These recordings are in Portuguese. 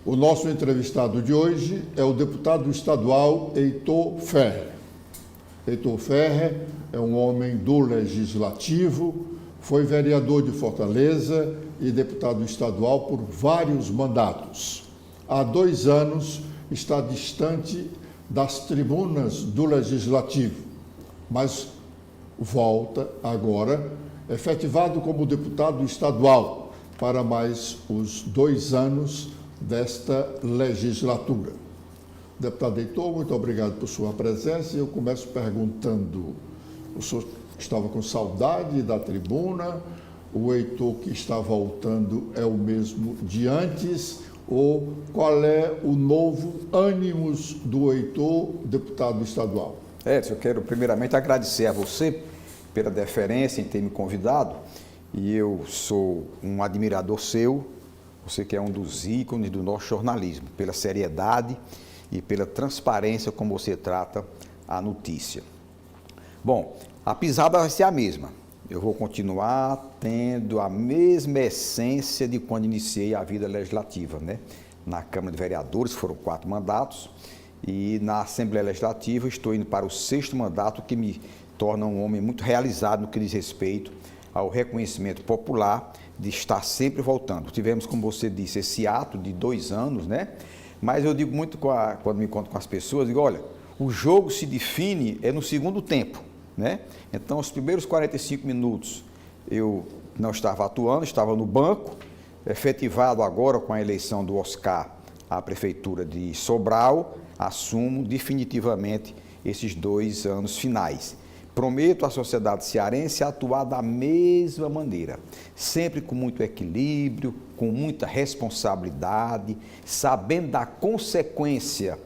O nosso entrevistado de hoje é o deputado estadual Heitor Ferrer. Heitor Ferrer é um homem do Legislativo, foi vereador de Fortaleza e deputado estadual por vários mandatos. Há 2 anos está distante das tribunas do Legislativo, mas volta agora, efetivado como deputado estadual, para mais os 2 anos desta legislatura. Deputado Heitor, muito obrigado por sua presença. Eu começo perguntando, o senhor estava com saudade da tribuna? O Heitor que está voltando é o mesmo de antes? Ou qual é o novo ânimos do Heitor, deputado estadual? Edson, eu quero primeiramente agradecer a você pela deferência em ter me convidado, e eu sou um admirador seu, você que é um dos ícones do nosso jornalismo, pela seriedade e pela transparência como você trata a notícia. Bom, a pisada vai ser a mesma. Eu vou continuar tendo a mesma essência de quando iniciei a vida legislativa, né? Na Câmara de Vereadores foram 4 mandatos e na Assembleia Legislativa estou indo para o 6º mandato, que me torna um homem muito realizado no que diz respeito ao reconhecimento popular de estar sempre voltando. Tivemos, como você disse, esse ato de 2 anos, né? Mas eu digo muito quando me encontro com as pessoas, digo, olha, o jogo se define no segundo tempo, né? Então, os primeiros 45 minutos eu não estava atuando, estava no banco, efetivado agora com a eleição do Oscar à Prefeitura de Sobral, assumo definitivamente esses 2 anos finais. Prometo à sociedade cearense atuar da mesma maneira, sempre com muito equilíbrio, com muita responsabilidade, sabendo da consequência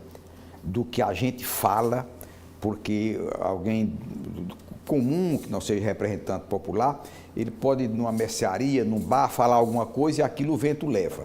do que a gente fala, porque alguém comum, que não seja representante popular, ele pode ir numa mercearia, num bar, falar alguma coisa e aquilo o vento leva.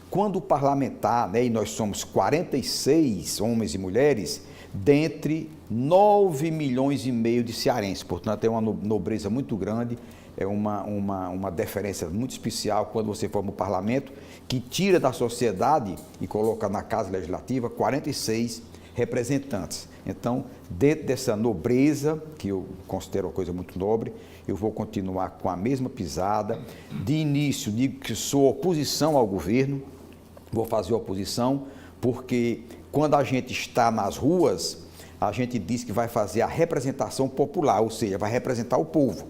Quando o parlamentar, né, e nós somos 46 homens e mulheres, dentre 9 milhões e meio de cearenses, portanto é uma nobreza muito grande, é uma deferência muito especial quando você forma um parlamento que tira da sociedade e coloca na Casa Legislativa 46 representantes. Então, dentro dessa nobreza, que eu considero uma coisa muito nobre, eu vou continuar com a mesma pisada. De início, digo que sou oposição ao governo, vou fazer oposição, porque quando a gente está nas ruas, a gente diz que vai fazer a representação popular, ou seja, vai representar o povo.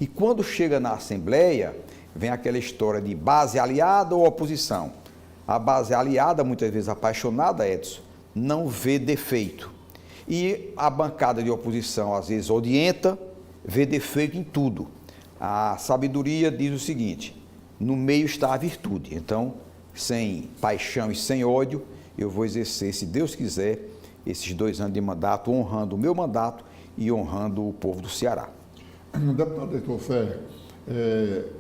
E quando chega na Assembleia, vem aquela história de base aliada ou oposição. A base aliada, muitas vezes apaixonada, Edson, não vê defeito. E a bancada de oposição, às vezes odienta, vê defeito em tudo. A sabedoria diz o seguinte: no meio está a virtude. Então, sem paixão e sem ódio, eu vou exercer, se Deus quiser, esses 2 anos de mandato, honrando o meu mandato e honrando o povo do Ceará. Deputado Heitor Ferrer,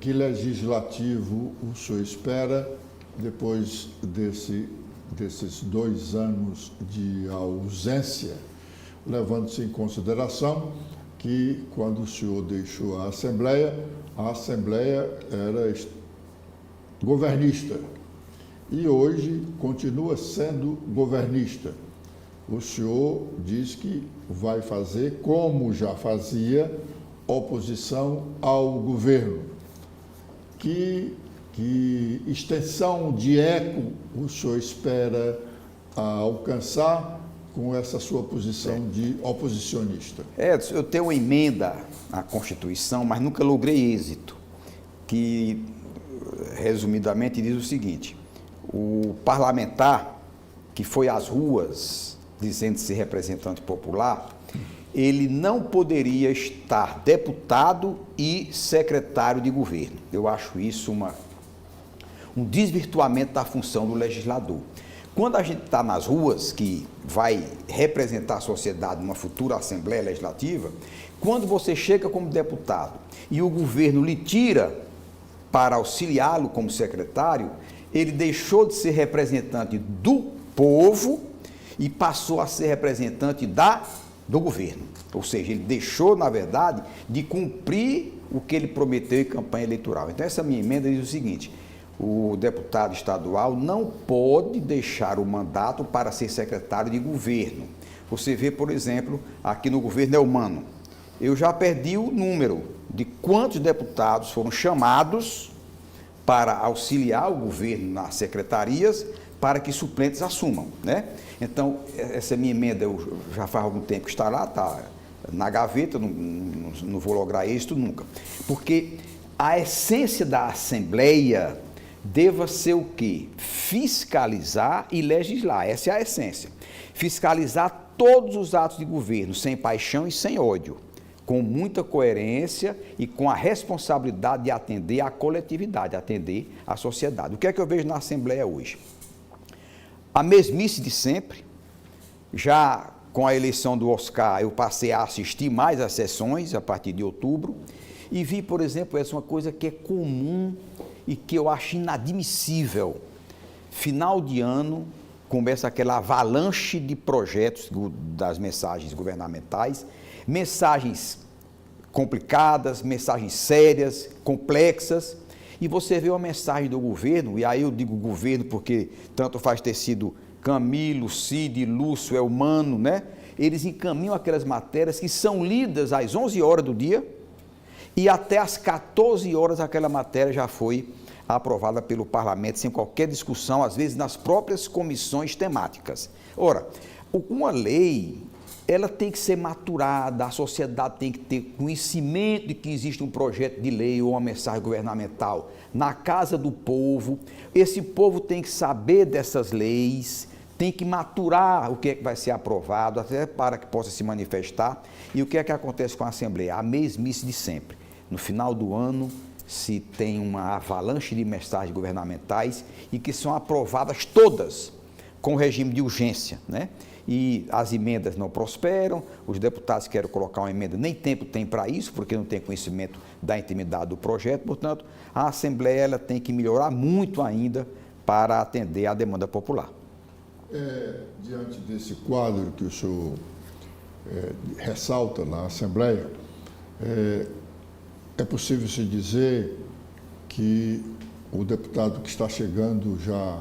que legislativo o senhor espera depois desses 2 anos de ausência, levando-se em consideração que, quando o senhor deixou a Assembleia era governista e hoje continua sendo governista. O senhor diz que vai fazer, como já fazia, oposição ao governo. Que extensão de eco o senhor espera alcançar com essa sua posição de oposicionista? Edson, eu tenho uma emenda à Constituição, mas nunca logrei êxito, que, resumidamente, diz o seguinte: o parlamentar que foi às ruas dizendo-se representante popular, ele não poderia estar deputado e secretário de governo. Eu acho isso um desvirtuamento da função do legislador. Quando a gente está nas ruas, que vai representar a sociedade numa futura Assembleia Legislativa, quando você chega como deputado e o governo lhe tira para auxiliá-lo como secretário, ele deixou de ser representante do povo e passou a ser representante do governo. Ou seja, ele deixou, na verdade, de cumprir o que ele prometeu em campanha eleitoral. Então, essa minha emenda diz o seguinte: o deputado estadual não pode deixar o mandato para ser secretário de governo. Você vê, por exemplo, aqui no governo Elmano, eu já perdi o número de quantos deputados foram chamados para auxiliar o governo nas secretarias para que suplentes assumam, né? Então, essa minha emenda, eu já faz algum tempo que está lá, está na gaveta, não vou lograr êxito nunca. Porque a essência da Assembleia deva ser o quê? Fiscalizar e legislar, essa é a essência. Fiscalizar todos os atos de governo, sem paixão e sem ódio, com muita coerência e com a responsabilidade de atender à coletividade, atender à sociedade. O que é que eu vejo na Assembleia hoje? A mesmice de sempre. Já com a eleição do Oscar, eu passei a assistir mais às sessões a partir de outubro e vi, por exemplo, essa é uma coisa que é comum e que eu acho inadmissível. Final de ano, começa aquela avalanche de projetos das mensagens governamentais, mensagens complicadas, mensagens sérias, complexas, e você vê uma mensagem do governo, e aí eu digo governo porque tanto faz ter sido Camilo, Cid, Lúcio, Elmano, né? Eles encaminham aquelas matérias que são lidas às 11 horas do dia e até às 14 horas aquela matéria já foi aprovada pelo parlamento sem qualquer discussão, às vezes nas próprias comissões temáticas. Ora, uma lei, ela tem que ser maturada, a sociedade tem que ter conhecimento de que existe um projeto de lei ou uma mensagem governamental na casa do povo. Esse povo tem que saber dessas leis, tem que maturar o que é que vai ser aprovado, até para que possa se manifestar. E o que é que acontece com a Assembleia? A mesmice de sempre. No final do ano, se tem uma avalanche de mensagens governamentais e que são aprovadas todas com regime de urgência, né? E as emendas não prosperam, os deputados querem colocar uma emenda, nem tempo tem para isso, porque não tem conhecimento da intimidade do projeto. Portanto, a Assembleia ela tem que melhorar muito ainda para atender à demanda popular. Diante desse quadro que o senhor ressalta na Assembleia, é possível se dizer que o deputado que está chegando já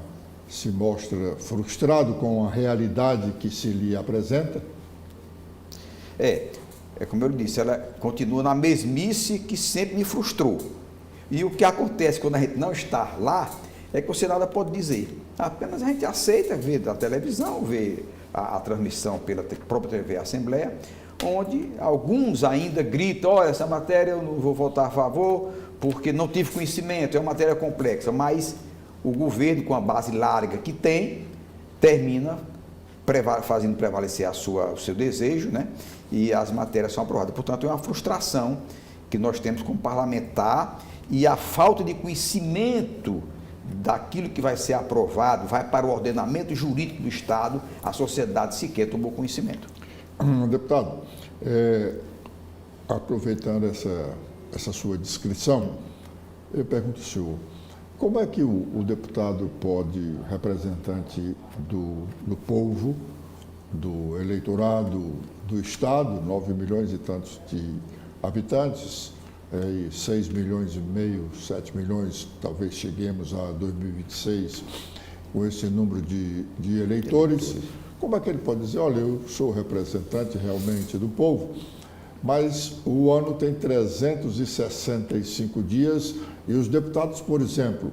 se mostra frustrado com a realidade que se lhe apresenta? É como eu disse, ela continua na mesmice que sempre me frustrou. E o que acontece quando a gente não está lá, é que você nada pode dizer. Apenas a gente aceita ver da televisão, ver a transmissão pela própria TV Assembleia, onde alguns ainda gritam, olha, essa matéria eu não vou votar a favor, porque não tive conhecimento, é uma matéria complexa, mas o governo, com a base larga que tem, termina fazendo prevalecer o seu desejo, né? E as matérias são aprovadas. Portanto, é uma frustração que nós temos como parlamentar e a falta de conhecimento daquilo que vai ser aprovado, vai para o ordenamento jurídico do Estado, a sociedade sequer tomou conhecimento. Deputado, aproveitando essa sua descrição, eu pergunto ao senhor, como é que o deputado pode, representante do povo, do eleitorado do Estado, 9 milhões e tantos de habitantes, 6 milhões e meio, 7 milhões, talvez cheguemos a 2026 com esse número de eleitores, como é que ele pode dizer, olha, eu sou representante realmente do povo, mas o ano tem 365 dias e os deputados, por exemplo,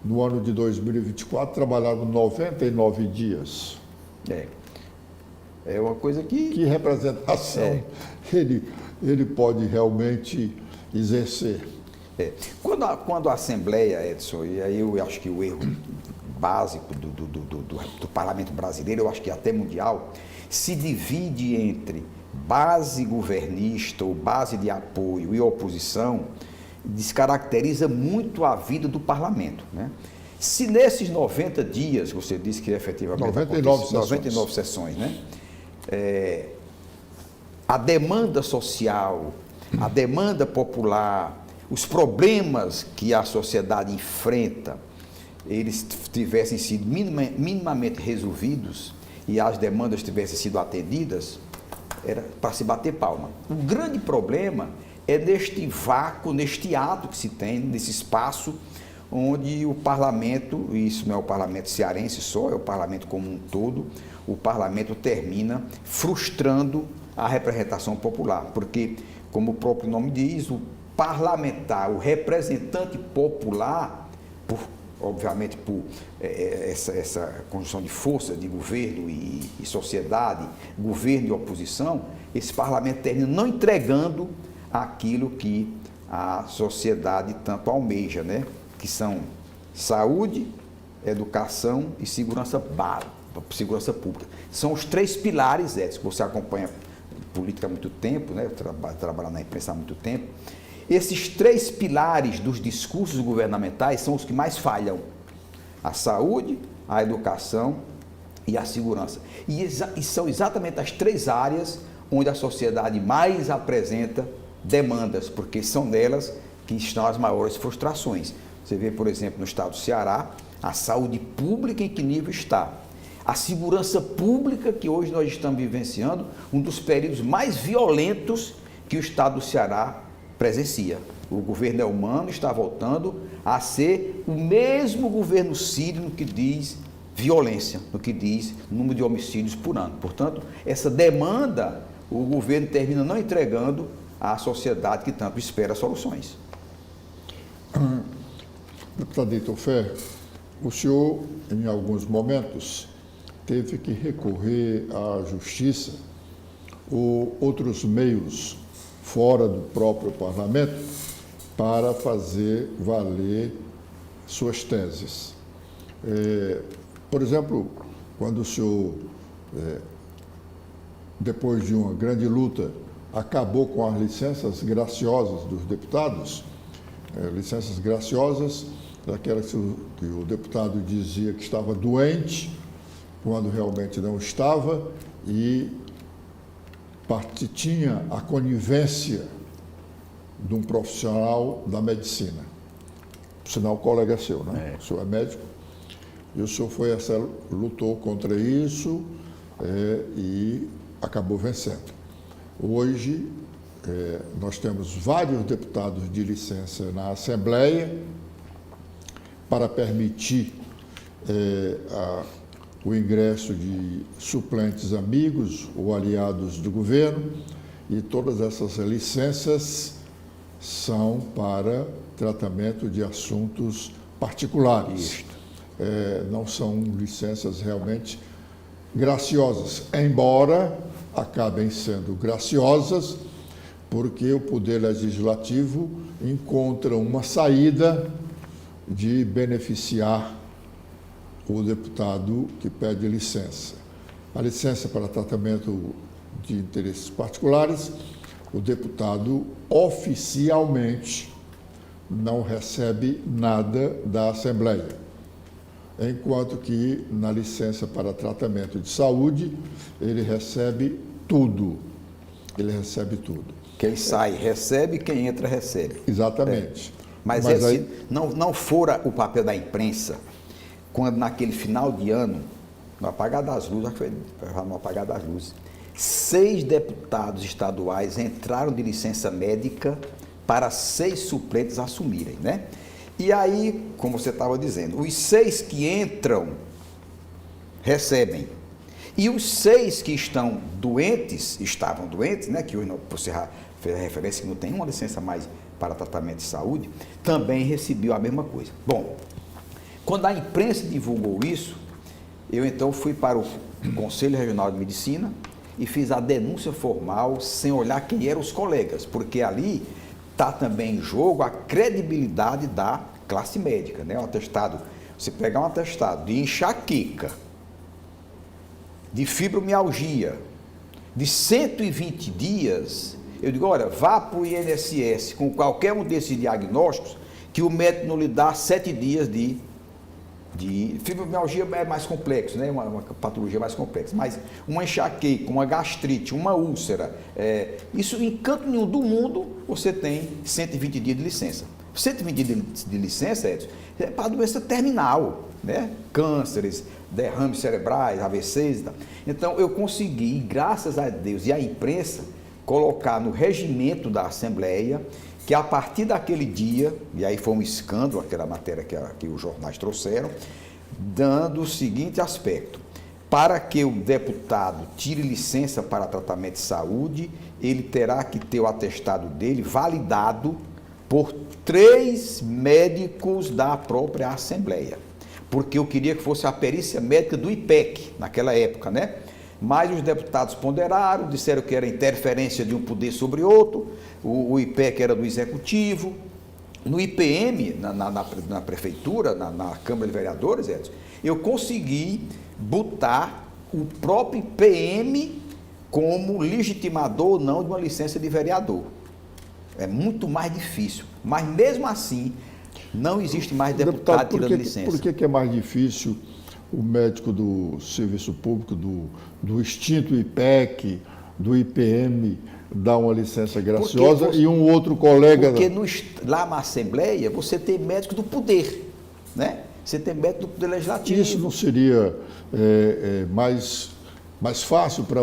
no ano de 2024 trabalharam 99 dias. É uma coisa que... Que representação ele pode realmente exercer? Quando a Assembleia, Edson, e aí eu acho que o erro básico do parlamento brasileiro, eu acho que até mundial, se divide entre base governista ou base de apoio e oposição, descaracteriza muito a vida do parlamento, né? Se nesses 90 dias, você disse que efetivamente... 99 sessões, né? A demanda social, a demanda popular, os problemas que a sociedade enfrenta, eles tivessem sido minimamente resolvidos e as demandas tivessem sido atendidas, era para se bater palma. O grande problema é neste vácuo, neste ato que se tem, nesse espaço, onde o parlamento, e isso não é o parlamento cearense só, é o parlamento como um todo, o parlamento termina frustrando a representação popular, porque, como o próprio nome diz, o parlamentar, o representante popular, obviamente por essa conjunção de força de governo e sociedade, governo e oposição, esse parlamento termina não entregando aquilo que a sociedade tanto almeja, né? Que são saúde, educação e segurança pública. São os 3 pilares éticos, que você acompanha política há muito tempo, né? Trabalha na imprensa há muito tempo. Esses 3 pilares dos discursos governamentais são os que mais falham: a saúde, a educação e a segurança. E são exatamente as 3 áreas onde a sociedade mais apresenta demandas, porque são nelas que estão as maiores frustrações. Você vê, por exemplo, no estado do Ceará, a saúde pública em que nível está. A segurança pública, que hoje nós estamos vivenciando, um dos períodos mais violentos que o estado do Ceará presencia. O governo Elmano está voltando a ser o mesmo governo sírio no que diz violência, no que diz número de homicídios por ano. Portanto, essa demanda, o governo termina não entregando à sociedade que tanto espera soluções. Deputado Heitor Ferre, o senhor, em alguns momentos, teve que recorrer à justiça ou outros meios fora do próprio parlamento para fazer valer suas teses. Por exemplo, quando o senhor, depois de uma grande luta, acabou com as licenças graciosas dos deputados, licenças graciosas, daquelas que o deputado dizia que estava doente, quando realmente não estava, e tinha a conivência de um profissional da medicina. Por sinal, colega seu, né? O senhor é médico. E o senhor lutou contra isso e acabou vencendo. Hoje, nós temos vários deputados de licença na Assembleia para permitir o ingresso de suplentes amigos ou aliados do governo, e todas essas licenças são para tratamento de assuntos particulares. Não são licenças realmente graciosas, embora acabem sendo graciosas, porque o Poder Legislativo encontra uma saída de beneficiar o deputado que pede licença. A licença para tratamento de interesses particulares, o deputado oficialmente não recebe nada da Assembleia, enquanto que na licença para tratamento de saúde, ele recebe tudo. Ele recebe tudo. Quem sai recebe, quem entra recebe. Exatamente. Mas aí não fora o papel da imprensa, quando naquele final de ano, no apagar das luzes, acho que foi no apagar das luzes, 6 deputados estaduais entraram de licença médica para 6 suplentes assumirem, né? E aí, como você estava dizendo, os 6 que entram recebem. E os 6 que estavam doentes, né? Que hoje você fez a referência que não tem uma licença mais para tratamento de saúde, também recebeu a mesma coisa. Bom, quando a imprensa divulgou isso, eu então fui para o Conselho Regional de Medicina e fiz a denúncia formal sem olhar quem eram os colegas, porque ali está também em jogo a credibilidade da classe médica, né? Um atestado, você pegar um atestado de enxaqueca, de fibromialgia, de 120 dias, eu digo, olha, vá para o INSS com qualquer um desses diagnósticos, que o médico não lhe dá 7 dias de fibromialgia é mais complexo, né? Uma patologia mais complexa, mas uma enxaqueca, uma gastrite, uma úlcera, isso em canto nenhum do mundo você tem 120 dias de licença. 120 dias de licença, Edson, é para doença terminal, né? Cânceres, derrames cerebrais, AVCs e tal. Então eu consegui, graças a Deus e à imprensa, colocar no regimento da Assembleia que a partir daquele dia, e aí foi um escândalo, aquela matéria que os jornais trouxeram, dando o seguinte aspecto: para que o deputado tire licença para tratamento de saúde, ele terá que ter o atestado dele validado por 3 médicos da própria Assembleia. Porque eu queria que fosse a perícia médica do IPEC, naquela época, né? Mas os deputados ponderaram, disseram que era interferência de um poder sobre outro, o IPEC era do Executivo. No IPM, na Prefeitura, na Câmara de Vereadores, Edson, eu consegui botar o próprio IPM como legitimador ou não de uma licença de vereador. É muito mais difícil, mas mesmo assim, não existe mais deputado tirando licença. Por que é mais difícil o médico do serviço público, do extinto IPEC, do IPM, dar uma licença graciosa e um outro colega... Porque lá na Assembleia você tem médico do poder, né? Você tem médico do poder legislativo. Isso não seria mais fácil para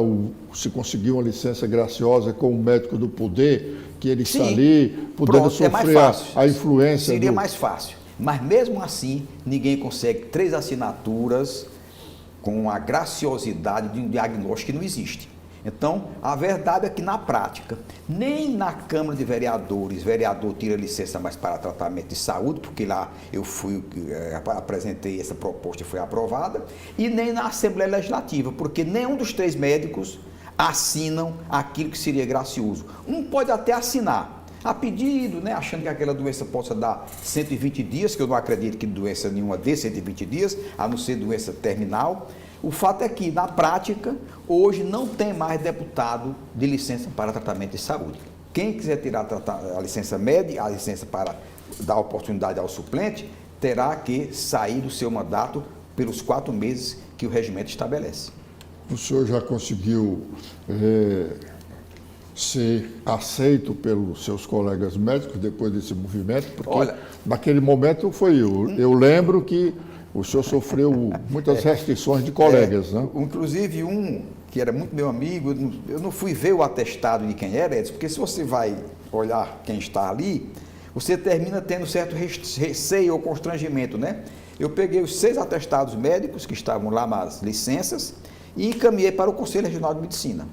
se conseguir uma licença graciosa com o médico do poder, que ele está ali, podendo sofrer a influência... Seria mais fácil. Mas mesmo assim, ninguém consegue 3 assinaturas com a graciosidade de um diagnóstico que não existe. Então, a verdade é que na prática, nem na Câmara de Vereadores, vereador tira licença mais para tratamento de saúde, porque lá eu apresentei essa proposta e foi aprovada, e nem na Assembleia Legislativa, porque nenhum dos 3 médicos assinam aquilo que seria gracioso. Um pode até assinar a pedido, né, achando que aquela doença possa dar 120 dias, que eu não acredito que doença nenhuma dê 120 dias, a não ser doença terminal. O fato é que, na prática, hoje não tem mais deputado de licença para tratamento de saúde. Quem quiser tirar a licença médica, a licença para dar oportunidade ao suplente, terá que sair do seu mandato pelos 4 meses que o regimento estabelece. O senhor já conseguiu ser aceito pelos seus colegas médicos depois desse movimento? Porque naquele momento foi eu lembro que o senhor sofreu muitas restrições de colegas, né? Inclusive um que era muito meu amigo, eu não fui ver o atestado de quem era, Edson, porque se você vai olhar quem está ali, você termina tendo certo receio ou constrangimento, né? Eu peguei os 6 atestados médicos que estavam lá nas licenças e encaminhei para o Conselho Regional de Medicina.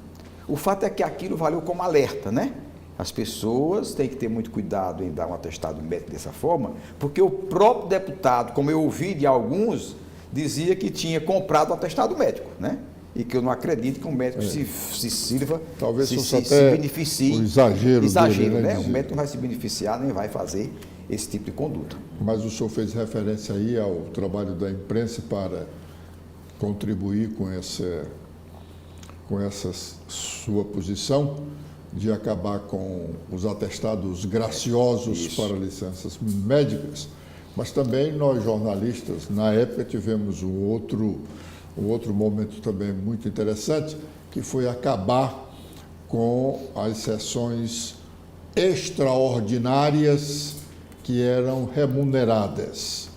O fato é que aquilo valeu como alerta, né? As pessoas têm que ter muito cuidado em dar um atestado médico dessa forma, porque o próprio deputado, como eu ouvi de alguns, dizia que tinha comprado o atestado médico, né? E que eu não acredito que um médico se sirva, talvez se beneficie. O exagero dele, né? O médico não vai se beneficiar, nem vai fazer esse tipo de conduta. Mas o senhor fez referência aí ao trabalho da imprensa para contribuir com essa sua posição de acabar com os atestados graciosos para licenças médicas, mas também nós jornalistas, na época, tivemos um outro momento também muito interessante, que foi acabar com as sessões extraordinárias que eram remuneradas.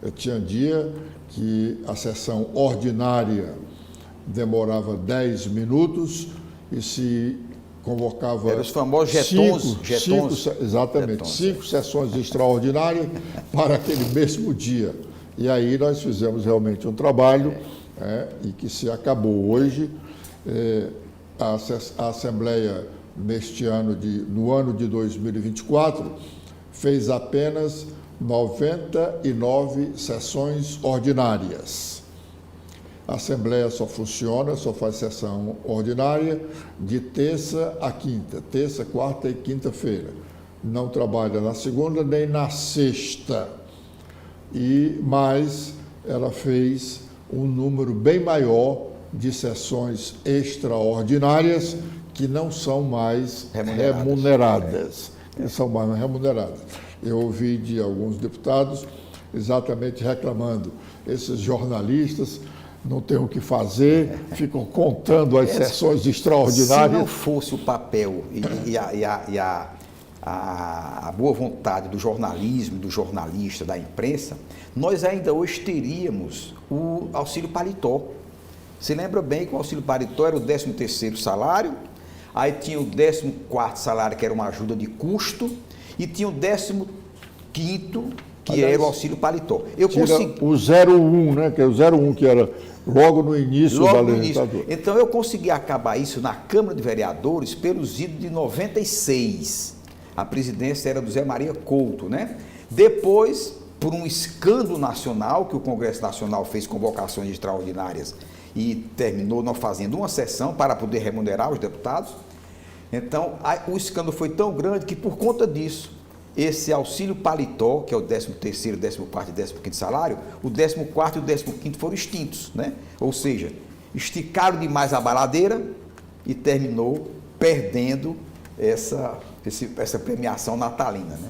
Eu tinha dia que a sessão ordinária demorava 10 minutos e se convocava... Eram os famosos jetons. Exatamente, 5 sessões extraordinárias para aquele mesmo dia. E aí nós fizemos realmente um trabalho e que se acabou hoje. A Assembleia, no ano de 2024, fez apenas 99 sessões ordinárias. A Assembleia só faz sessão ordinária de terça a quinta, terça, quarta e quinta-feira. Não trabalha na segunda nem na sexta. Mas ela fez um número bem maior de sessões extraordinárias que não são mais remuneradas. Não são mais remuneradas. Eu ouvi de alguns deputados exatamente reclamando. Esses jornalistas não tem o que fazer, ficam contando as sessões extraordinárias. Se não fosse o papel e a boa vontade do jornalismo, do jornalista, da imprensa, nós ainda hoje teríamos o auxílio paletó. Você lembra bem que o auxílio paletó era o 13º salário, aí tinha o 14º salário, que era uma ajuda de custo, e tinha o 15º, que Aliás, era o auxílio paletó. Eu Tira consegui... o 01, né? Que é o 01, que era logo no início da Logo no início. legislatura. Então eu consegui acabar isso na Câmara de Vereadores pelos idos de 96. A presidência era do Zé Maria Couto, né? Depois, por um escândalo nacional, que o Congresso Nacional fez convocações extraordinárias e terminou não fazendo uma sessão para poder remunerar os deputados. Então, o escândalo foi tão grande que, por conta disso, esse auxílio paletó, que é o 13º, 14º e 15º salário, o 14º e o 15º foram extintos, né? Ou seja, esticaram demais a baladeira e terminou perdendo essa premiação natalina, né?